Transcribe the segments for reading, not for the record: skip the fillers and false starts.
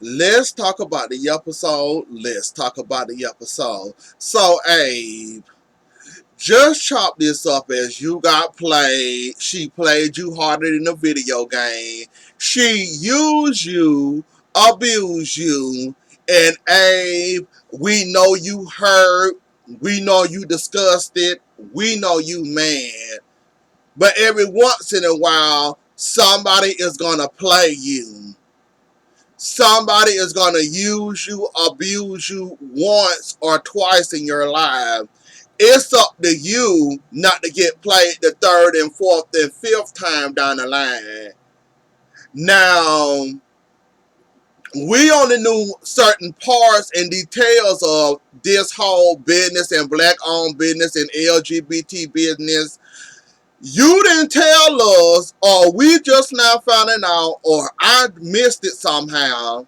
Let's talk about the episode. Let's talk about the episode. So, Abe, just chop this up as you got played. She played you harder than a video game. She used you, abused you, and Abe, we know you hurt. We know you disgusted. We know you mad. But every once in a while, somebody is gonna play you. Somebody is going to use you, abuse you once or twice in your life. It's up to you not to get played the third and fourth and fifth time down the line. Now, we only knew certain parts and details of this whole business and black-owned business and LGBT business. You didn't tell us, or we just now finding out, or I missed it somehow.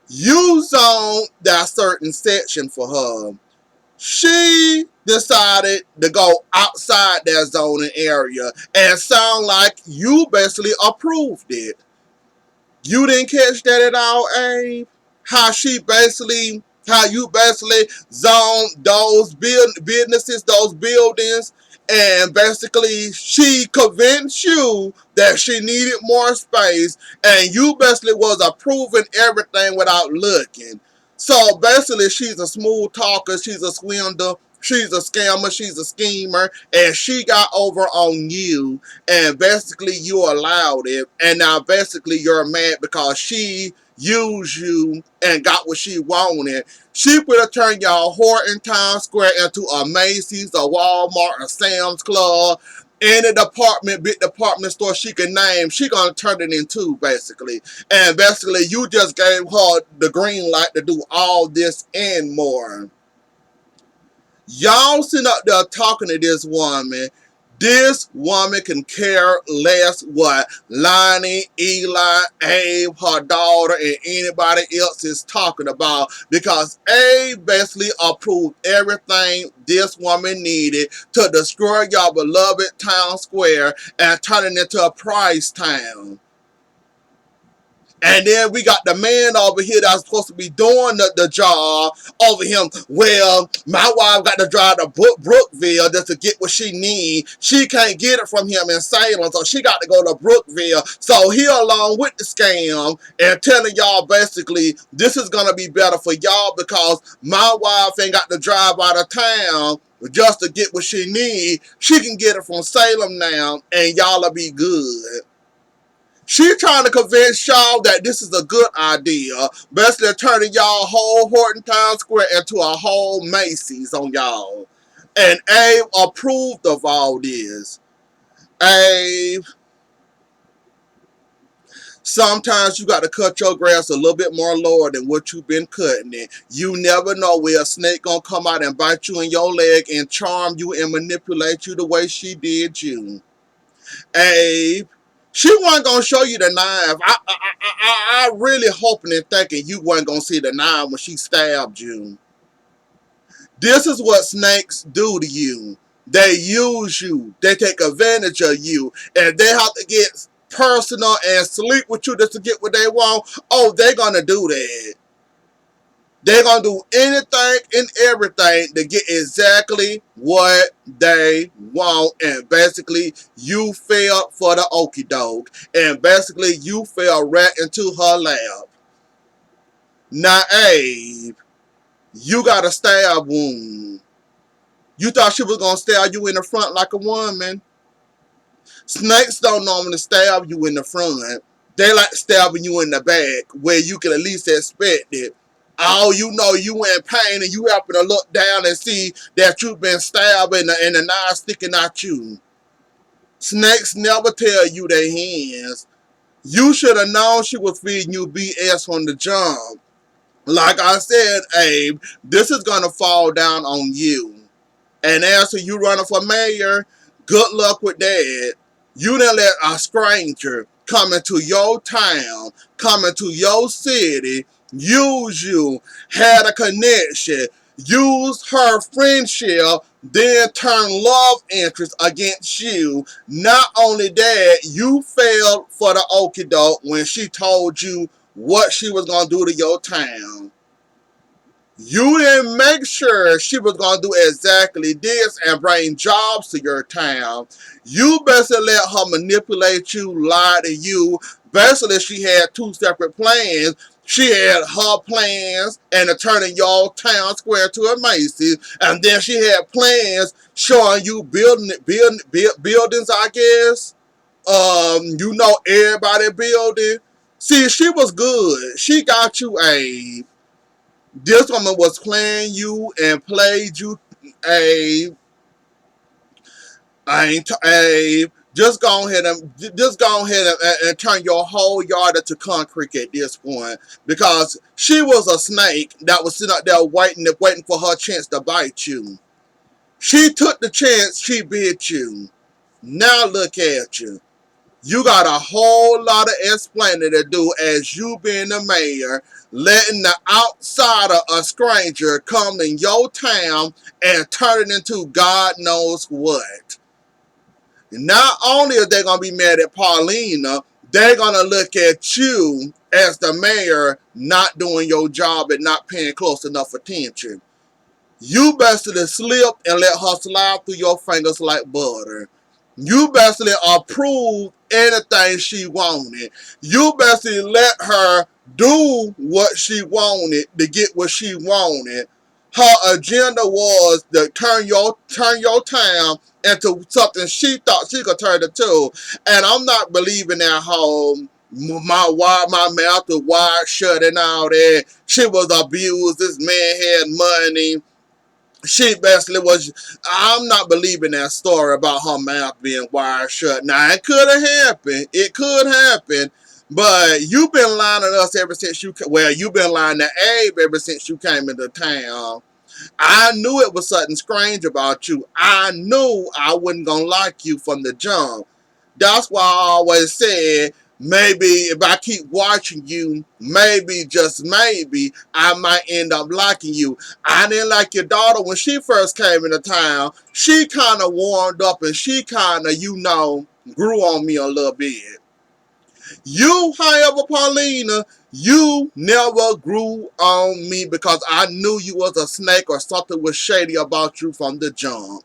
You zoned that certain section for her. She decided to go outside that zoning area and sound like you basically approved it. You didn't catch that at all, Abe? How you basically zoned those businesses, those buildings, and basically she convinced you that she needed more space, and you basically was approving everything without looking. So basically, she's a smooth talker, she's a swindler, she's a scammer, she's a schemer, and she got over on you, and basically you allowed it, and now basically you're mad because she used you and got what she wanted. She would have turned y'all Horton Town Square into a Macy's, a Walmart, a Sam's Club, any big department store she can name. She gonna turn it into basically, and basically you just gave her the green light to do all this and more. Y'all sitting up there talking to this woman. This woman can care less what Lonnie, Eli, Abe, her daughter, and anybody else is talking about, because Abe basically approved everything this woman needed to destroy y'all beloved town square and turn it into a price town. And then we got the man over here that's supposed to be doing the job over him. Well, my wife got to drive to Brookville just to get what she needs. She can't get it from him in Salem, so she got to go to Brookville. So he along with the scam and telling y'all basically this is going to be better for y'all because my wife ain't got to drive out of town just to get what she needs. She can get it from Salem now, and y'all'll be good. She trying to convince y'all that this is a good idea. Basically turning y'all whole Horton Town Square into a whole Macy's on y'all. And Abe approved of all this. Abe, sometimes you got to cut your grass a little bit more lower than what you've been cutting it. You never know where a snake gonna come out and bite you in your leg and charm you and manipulate you the way she did you. Abe, she wasn't gonna show you the knife. I really hoping and thinking you wasn't gonna see the knife when she stabbed you. This is what snakes do to you. They use you. They take advantage of you, and they have to get personal and sleep with you just to get what they want. Oh, they're gonna do that. They're going to do anything and everything to get exactly what they want. And basically, you fell for the okie doke. And basically, you fell right into her lap. Now, Abe, you got a stab wound. You thought she was going to stab you in the front like a woman. Snakes don't normally stab you in the front. They like stabbing you in the back where you can at least expect it. Oh, you know you in pain and you happen to look down and see that you've been stabbed and the knife sticking at you. Snakes never tell you their hands. You should have known she was feeding you BS from the jump. Like I said, Abe, this is going to fall down on you. And as for you running for mayor, good luck with that. You didn't let a stranger come into your town, come into your city, use you, had a connection, use her friendship, then turn love interest against you. Not only that, you fell for the okie doke when she told you what she was going to do to your town. You didn't make sure she was going to do exactly this and bring jobs to your town. You basically let her manipulate you, lie to you. Basically, she had two separate plans. She had her plans and turning your town square to a Macy's. And then she had plans showing you buildings, I guess. You know, everybody building. See, she was good. She got you a. This woman was playing you and played you a just go ahead and turn your whole yard into concrete at this point, because she was a snake that was sitting out there waiting for her chance to bite you. She took the chance, she bit you. Now look at you. You got a whole lot of explaining to do as you being the mayor, letting the outsider, a stranger, come in your town and turn it into God knows what. Not only are they going to be mad at Paulina, they're going to look at you as the mayor not doing your job and not paying close enough attention. You basically slipped and let her slide through your fingers like butter. You basically approved anything she wanted. You basically let her do what she wanted to get what she wanted. Her agenda was to turn your town into something she thought she could turn it to. And I'm not believing that whole my mouth was wide shut and all that. She was abused. This man had money. She basically was. I'm not believing that story about her mouth being wired shut. Now it could have happened. It could happen, but you've been lying to us ever since you. Well, you've been lying to Abe ever since you came into town. I knew it was something strange about you. I knew I wasn't gonna like you from the jump. That's why I always said, maybe if I keep watching you, maybe, just maybe, I might end up liking you. I didn't like your daughter when she first came into town. She kind of warmed up and she kind of, grew on me a little bit. You, however, Paulina, you never grew on me because I knew you was a snake or something was shady about you from the jump.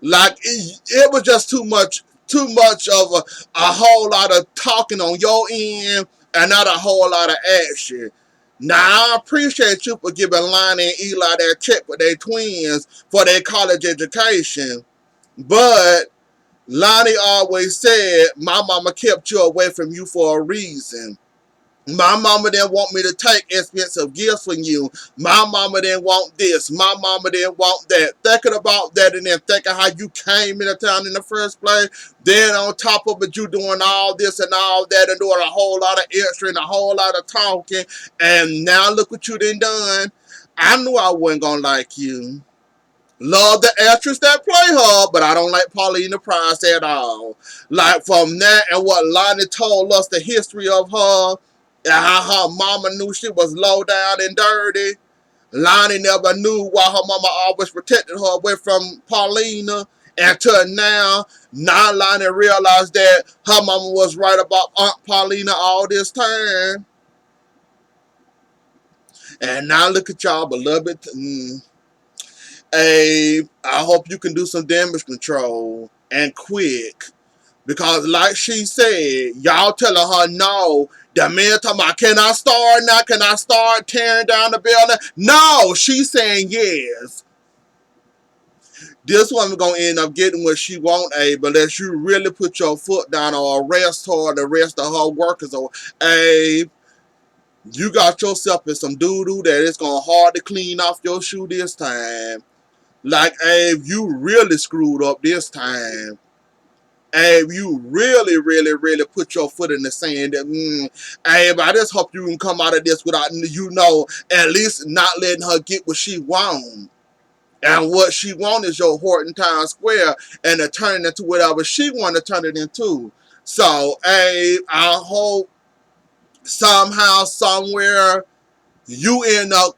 Like, it was just too much of a whole lot of talking on your end and not a whole lot of action. Now, I appreciate you for giving Lonnie and Eli their check with their twins for their college education. But Lonnie always said, my mama kept you away from you for a reason. My mama didn't want me to take expensive gifts from you. My mama didn't want this. My mama didn't want that. Thinking about that and then thinking how you came into town in the first place. Then on top of it, you doing all this and all that and doing a whole lot of extra and a whole lot of talking. And now look what you done. I knew I wasn't going to like you. Love the actress that play her, but I don't like Paulina Price at all. Like, from that and what Lonnie told us the history of her, and how her mama knew she was low down and dirty. Lonnie never knew why her mama always protected her away from Paulina. Until now Lonnie realized that her mama was right about Aunt Paulina all this time. And now look at y'all, beloved. Abe, I hope you can do some damage control and quick. Because like she said, y'all telling her no. The man talking about, can I start now? Can I start tearing down the building? No, she's saying yes. This woman gonna end up getting what she want, Abe, unless you really put your foot down or arrest her or the rest of her workers. Or Abe, you got yourself in some doo-doo that it's gonna hard to clean off your shoe this time. Like, Abe, you really screwed up this time. And you really, really, really put your foot in the sand. Abe, I just hope you can come out of this without, at least not letting her get what she wants. And what she wants is your Horton Town Square and to turn it into whatever she want to turn it into. So, Abe, I hope somehow, somewhere, you end up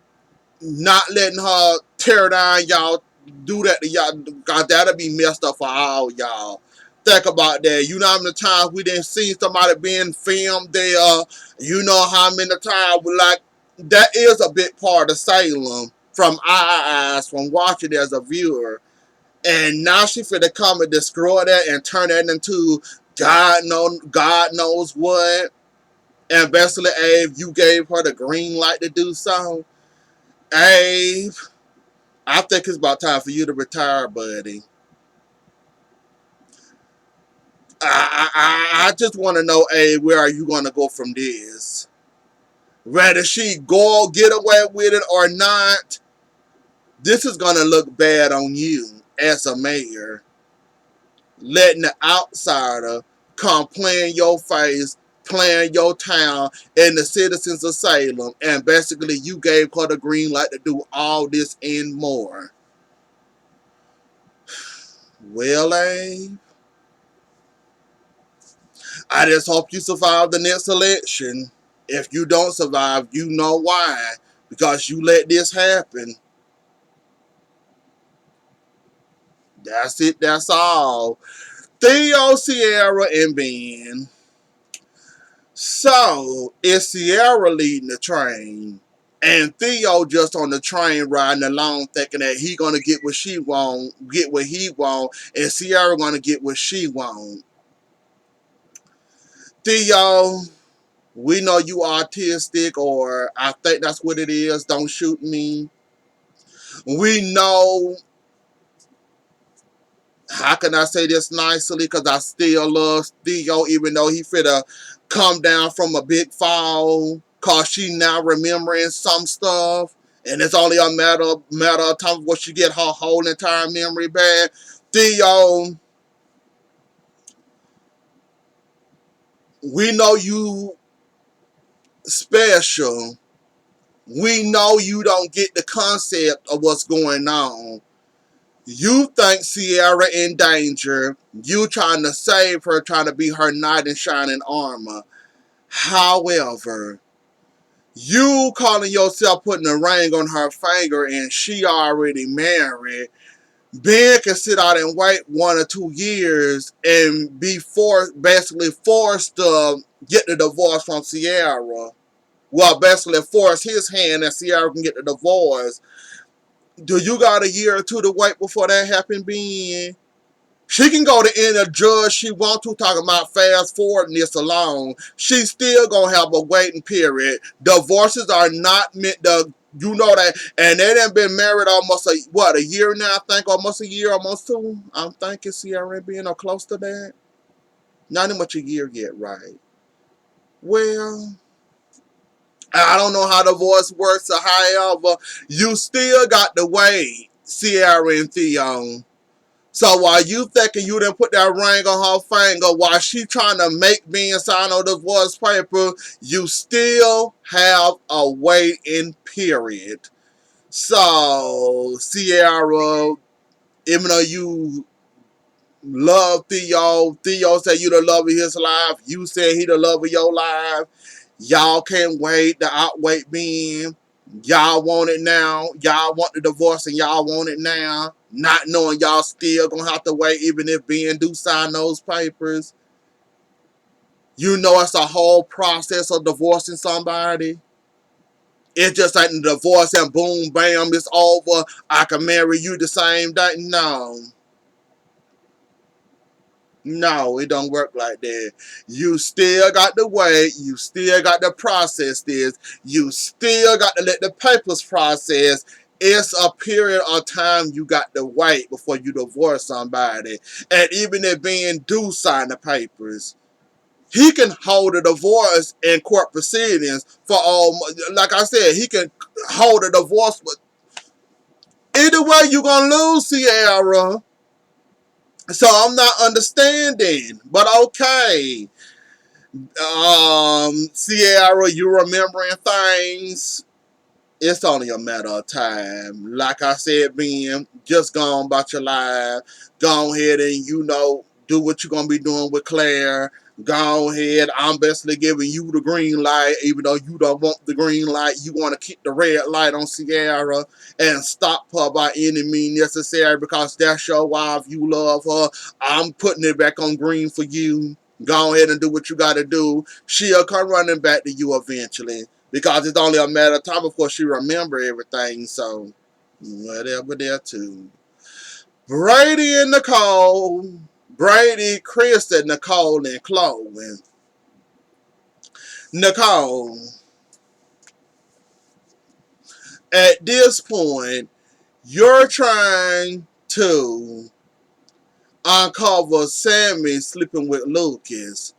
not letting her tear down y'all, do that to y'all, because that'll be messed up for all y'all. Think about that. You know how many times we didn't see somebody being filmed there. You know how many times we like, that is a big part of Salem from our eyes, from watching it as a viewer. And now she finna come and destroy that and turn that into God knows what. And basically, Abe, you gave her the green light to do so. Abe, I think it's about time for you to retire, buddy. I just want to know, Abe, where are you going to go from this? Whether she go get away with it or not, this is going to look bad on you as a mayor. Letting the outsider come play in your face, play in your town, and the citizens of Salem, and basically you gave her the green light to do all this and more. Well, Abe, I just hope you survive the next election. If you don't survive, you know why. Because you let this happen. That's it, that's all. Theo, Sierra, and Ben. So, is Sierra leading the train? And Theo just on the train riding along thinking that he gonna get what she want, get what he want, and Sierra gonna get what she want. Theo, we know you autistic, or I think that's what it is. Don't shoot me. We know, how can I say this nicely? Because I still love Theo, even though he finna come down from a big fall. Because she now remembering some stuff. And it's only a matter of time before she get her whole entire memory back. Theo, we know you special. We know you don't get the concept of what's going on. You think Sierra in danger. You trying to save her, trying to be her knight in shining armor. However, you calling yourself putting a ring on her finger and she already married. Ben can sit out and wait 1 or 2 years and be basically forced to get the divorce from Sierra. Well, basically force his hand and Sierra can get the divorce. Do you got a year or two to wait before that happen, Ben? She can go to any judge she want to, talking about fast forwarding this alone. She's still gonna have a waiting period. Divorces are not meant to, you know that, and they done been married almost a year now, I think, almost a year, almost 2. I'm thinking Sierra being or close to that. Not even much a year yet, right? Well, I don't know how divorce works, or however, you still got to wait, Sierra and Theo. So while you thinking you didn't put that ring on her finger, while she trying to make Ben sign on the divorce paper, you still have a waiting period. So Sierra, even though you love Theo, Theo said you the love of his life, you said he the love of your life. Y'all can't wait to outwait Ben. Y'all want it now. Y'all want the divorce and y'all want it now. Not knowing y'all still gonna have to wait even if Ben do sign those papers. You know it's a whole process of divorcing somebody. It's just like the divorce and boom, bam, it's over. I can marry you the same day. No. No, it don't work like that. You still got to wait. You still got to process this. You still got to let the papers process. It's a period of time you got to wait before you divorce somebody. And even if Ben do sign the papers, he can hold a divorce in court proceedings for all. Like I said, he can hold a divorce. But either way, you're going to lose, Sierra. So I'm not understanding, but okay. Sierra, you remembering things. It's only a matter of time. Like I said, Ben, just go on about your life. Go ahead and, do what you're going to be doing with Claire. Go ahead. I'm basically giving you the green light, even though you don't want the green light. You want to keep the red light on Sierra and stop her by any means necessary because that's your wife. You love her. I'm putting it back on green for you. Go ahead and do what you got to do. She'll come running back to you eventually because it's only a matter of time before she remember everything. So, whatever there too. Brady and Nicole. Brady, Kristen, Nicole, and Chloe. Nicole, at this point, you're trying to uncover Sammy sleeping with Lucas.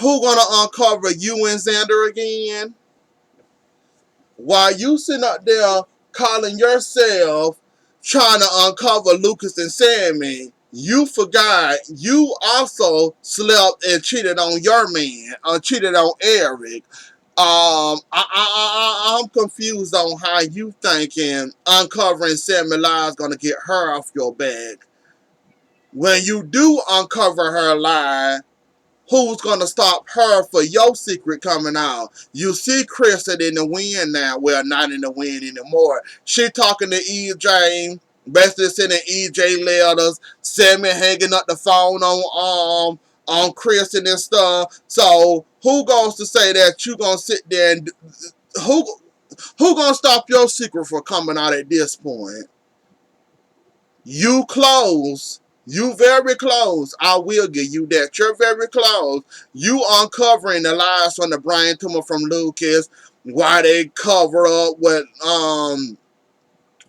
Who gonna uncover you and Xander again? While you sitting up there calling yourself trying to uncover Lucas and Sammy, you forgot you also slept and cheated on your man, cheated on Eric. I'm confused on how you thinking uncovering Sammy Lie's gonna get her off your back. When you do uncover her lie, who's gonna stop her for your secret coming out? You see Kristen in the wind now. Well, not in the wind anymore. She talking to EJ, basically sending EJ letters, Sammy hanging up the phone on Kristen and stuff. So who goes to say that you gonna sit there and who who gonna stop your secret from coming out at this point? You close. You very close. I will give you that. You're very close. You uncovering the lies from the brain tumor from Lucas. Why they cover up with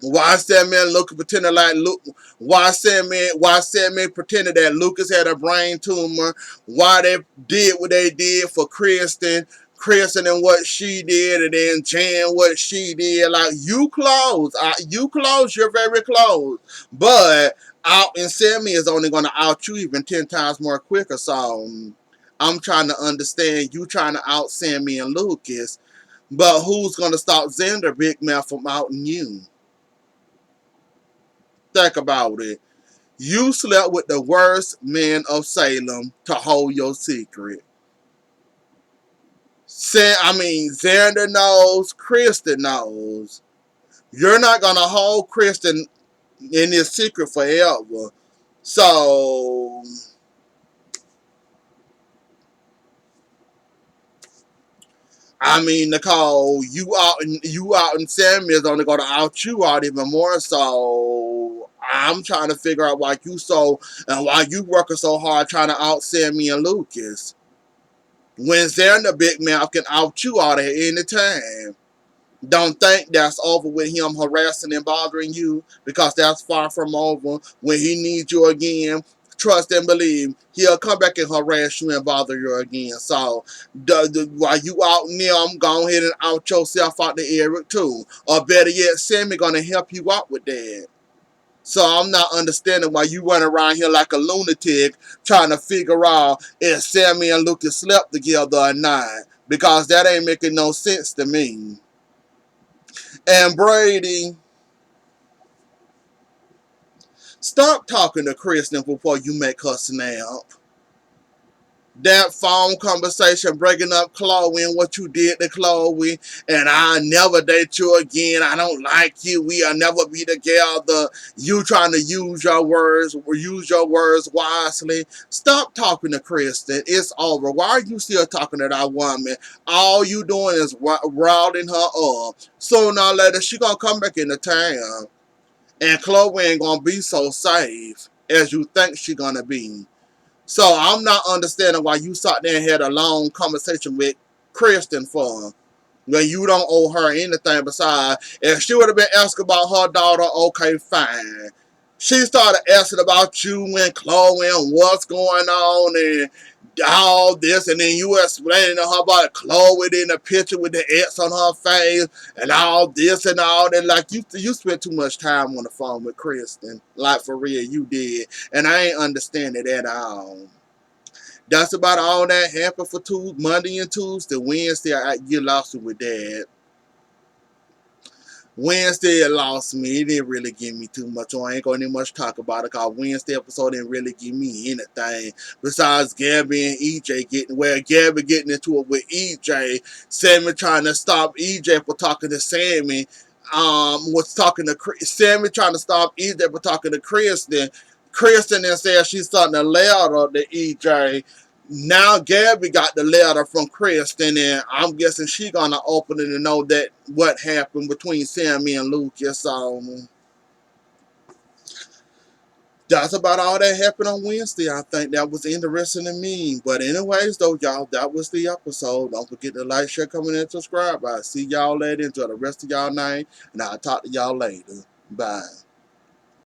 why Sandman looking pretending like Luke? Why Sandman pretended that Lucas had a brain tumor? Why they did what they did for Kristen and what she did, and then Jan what she did. Like you close, you close. You're very close, but out and Sammy is only going to out you even 10 times more quicker. So I'm trying to understand you trying to out Sammy and Lucas, but who's going to stop Xander Big Mouth from outing you? Think about it. You slept with the worst man of Salem to hold your secret. Xander knows, Kristen knows. You're not going to hold Kristen in this secret forever. So, Nicole, you out and Sammy is only going to out you out even more. So, I'm trying to figure out why you so and why you working so hard trying to out Sammy and Lucas. When Xander Big Mouth can out you out at any time. Don't think that's over with him harassing and bothering you because that's far from over. When he needs you again, trust and believe, he'll come back and harass you and bother you again. So, while you out in them, go ahead and out yourself out the Eric too. Or better yet, Sammy gonna help you out with that. So I'm not understanding why you run around here like a lunatic trying to figure out if Sammy and Lucas slept together or not. Because that ain't making no sense to me. And Brady, stop talking to Kristen before you make her snap. That phone conversation breaking up Chloe and what you did to Chloe, and I'll never date you again. I don't like you. We'll never be together. You trying to use your words wisely. Stop talking to Kristen. It's over. Why are you still talking to that woman? All you doing is routing her up. Sooner or later, she gonna come back into town. And Chloe ain't gonna be so safe as you think she gonna be. So I'm not understanding why you sat there and had a long conversation with Kristen for when you don't owe her anything besides. If she would have been asking about her daughter, okay, fine. She started asking about you and Chloe and what's going on and all this, and then you explaining to her about Chloe in the picture with the X on her face and all this and all that. Like you spent too much time on the phone with Kristen. Like for real, you did. And I ain't understand it at all. That's about all that happened for Monday and Tuesday. Wednesday, I get lost with that. Wednesday it lost me. It didn't really give me too much. So I ain't gonna need much talk about it, because Wednesday episode didn't really give me anything besides Gabby and EJ Gabby getting into it with EJ. Sammy trying to stop EJ for talking to Sammy. Was talking to Sammy trying to stop EJ for talking to Kristen. Kristen then said she's something a letter to EJ. Now Gabby got the letter from Kristen, and I'm guessing she gonna open it and know that what happened between Sammy and Lucas. So that's about all that happened on Wednesday. I think that was interesting to me. But anyways, though, y'all, that was the episode. Don't forget to like, share, comment, and subscribe. I'll see y'all later. Enjoy the rest of y'all night, and I'll talk to y'all later. Bye.